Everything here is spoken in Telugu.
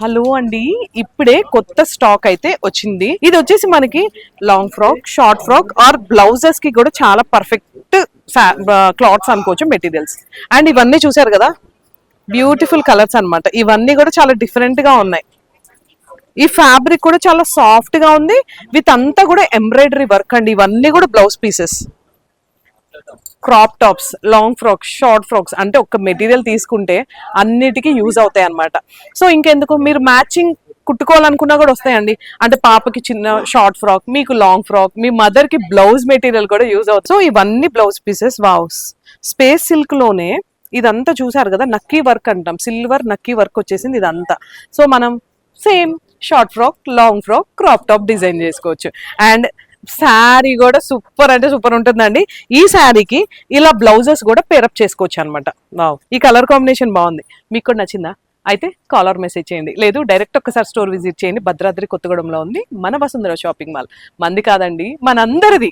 హలో అండి, ఇప్పుడే కొత్త స్టాక్ అయితే వచ్చింది. ఇది వచ్చేసి మనకి long frock, short frock are blouses కి కూడా చాలా పర్ఫెక్ట్ క్లాత్స్ అనుకోవచ్చు, మెటీరియల్స్. అండ్ ఇవన్నీ చూసారు కదా, బ్యూటిఫుల్ కలర్స్ అన్నమాట. ఇవన్నీ కూడా చాలా డిఫరెంట్ గా ఉన్నాయి. ఈ ఫ్యాబ్రిక్ కూడా చాలా సాఫ్ట్ గా ఉంది, విత్ అంతా కూడా ఎంబ్రాయిడరీ వర్క్ అండి. ఇవన్నీ కూడా blouse pieces. Crop tops, long frocks, short frocks అంటే ఒక మెటీరియల్ తీసుకుంటే అన్నిటికీ యూజ్ అవుతాయి అన్నమాట. సో ఇంకెందుకు, మీరు మ్యాచింగ్ కుట్టుకోవాలనుకున్నా కూడా వస్తాయండి. అంటే పాపకి చిన్న షార్ట్ ఫ్రాక్, మీకు లాంగ్ ఫ్రాక్, మీ మదర్ కి బ్లౌజ్ మెటీరియల్ కూడా యూజ్ అవుతుంది. సో ఇవన్నీ blouse pieces. Wow, space silk లోనే ఇదంతా చూసారు కదా, నక్కీ వర్క్ అంటాం, సిల్వర్ నక్కీ వర్క్ వచ్చేసింది ఇదంతా. సో మనం same short frock, long frock, crop top design చేసుకోవచ్చు. అండ్ శారీ కూడా సూపర్ అంటే సూపర్ ఉంటుందండి. ఈ శారీకి ఇలా బ్లౌజెస్ కూడా పేరప్ చేసుకోవచ్చు అనమాట. వావ్, ఈ కలర్ కాంబినేషన్ బాగుంది. మీకు కూడా నచ్చిందా? అయితే కాలర్ మెసేజ్ చేయండి, లేదు డైరెక్ట్ ఒక్కసారి స్టోర్ విజిట్ చేయండి. భద్రాద్రి కొత్తగూడెంలో ఉంది మన వసుంధర షాపింగ్ మాల్. మంది కాదండి, మనందరిది.